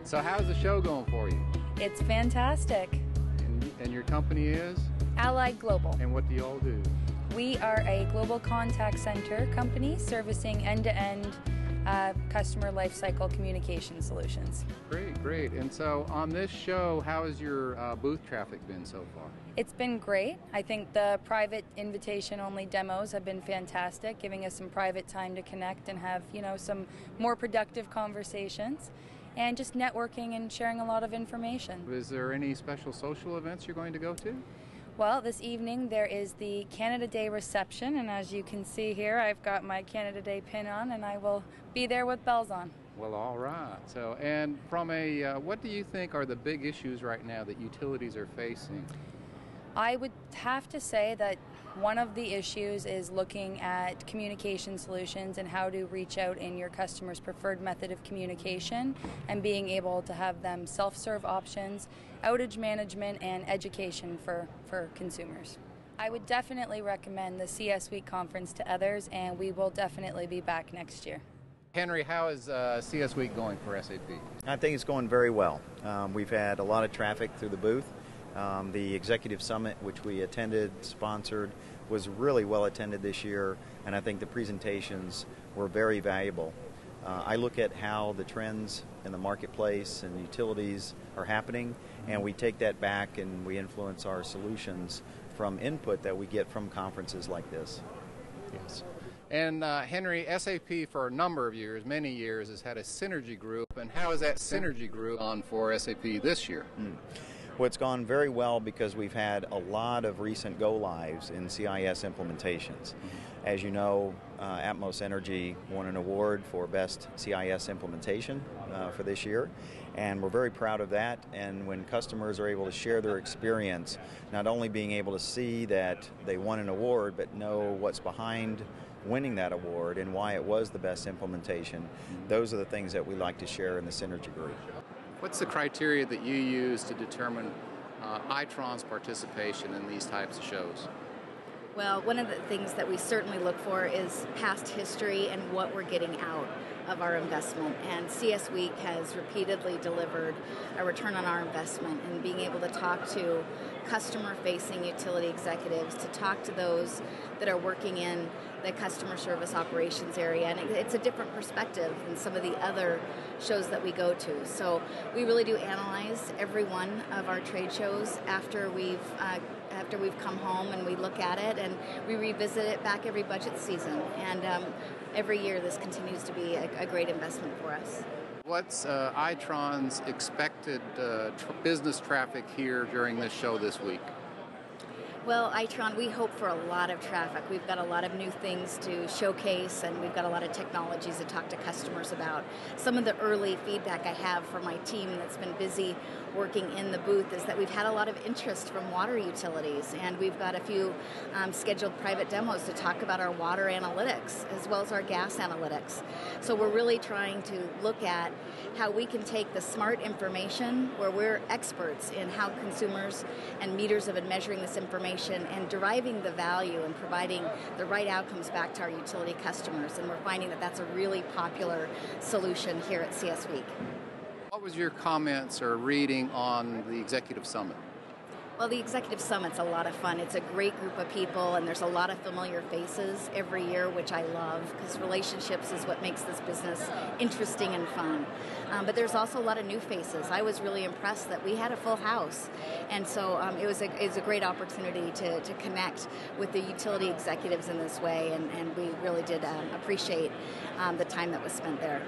So how's the show going for you? It's fantastic. And your company is? Allied Global. And what do you all do? We are a global contact center company servicing end-to-end customer lifecycle communication solutions. Great, great. And so on this show, how has your booth traffic been so far? It's been great. I think the private invitation-only demos have been fantastic, giving us some private time to connect and have, some more productive conversations, and just networking and sharing a lot of information. Is there any special social events you're going to go to? Well, this evening there is the Canada Day reception, and as you can see here, I've got my Canada Day pin on, and I will be there with bells on. Well, all right. So, and from what do you think are the big issues right now that utilities are facing? I would have to say that one of the issues is looking at communication solutions and how to reach out in your customer's preferred method of communication and being able to have them self-serve options, outage management, and education for consumers. I would definitely recommend the CS Week conference to others, and we will definitely be back next year. Henry, how is CS Week going for SAP? I think it's going very well. We've had a lot of traffic through the booth. The Executive Summit, which we attended, sponsored, was really well attended this year, and I think the presentations were very valuable. I look at how the trends in the marketplace and utilities are happening, and we take that back and we influence our solutions from input that we get from conferences like this. Yes. And Henry, SAP for a number of years, many years, has had a synergy group, and how is that synergy group on for SAP this year? Well, it's gone very well because we've had a lot of recent go-lives in CIS implementations. As you know, Atmos Energy won an award for Best CIS Implementation for this year, and we're very proud of that. And when customers are able to share their experience, not only being able to see that they won an award, but know what's behind winning that award and why it was the best implementation, those are the things that we like to share in the Synergy Group. What's the criteria that you use to determine Itron's participation in these types of shows? Well, one of the things that we certainly look for is past history and what we're getting out of our investment. And CS Week has repeatedly delivered a return on our investment, and being able to talk to customer-facing utility executives, to talk to those that are working in the customer service operations area. And it's a different perspective than some of the other shows that we go to. So we really do analyze every one of our trade shows after we've come home, and we look at it and we revisit it back every budget season. And every year this continues to be a great investment for us. What's Itron's expected business traffic here during this show this week? Well, Itron, we hope for a lot of traffic. We've got a lot of new things to showcase, and we've got a lot of technologies to talk to customers about. Some of the early feedback I have from my team that's been busy working in the booth is that we've had a lot of interest from water utilities, and we've got a few scheduled private demos to talk about our water analytics as well as our gas analytics. So we're really trying to look at how we can take the smart information, where we're experts in how consumers and meters have been measuring this information and deriving the value and providing the right outcomes back to our utility customers. And we're finding that that's a really popular solution here at CS Week. What was your comments or reading on the Executive Summit? Well, the Executive Summit's a lot of fun. It's a great group of people, and there's a lot of familiar faces every year, which I love, because relationships is what makes this business interesting and fun. But there's also a lot of new faces. I was really impressed that we had a full house, and so it was a great opportunity to connect with the utility executives in this way, and we really did appreciate the time that was spent there.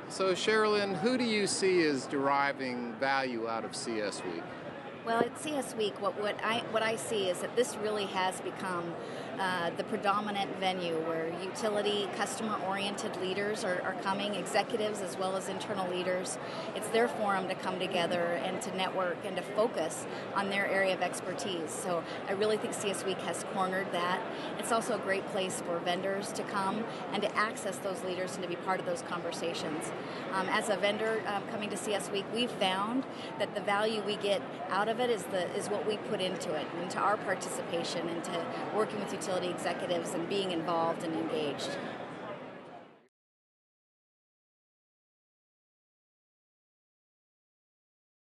So, Sherilyn, who do you see as deriving value out of CS Week? Well, at CS Week, what I see is that this really has become the predominant venue where utility, customer-oriented leaders are coming, executives as well as internal leaders. It's their forum to come together and to network and to focus on their area of expertise. So I really think CS Week has cornered that. It's also a great place for vendors to come and to access those leaders and to be part of those conversations. As a vendor coming to CS Week, we've found that the value we get out of it is what we put into it, into our participation, into working with utility executives and being involved and engaged.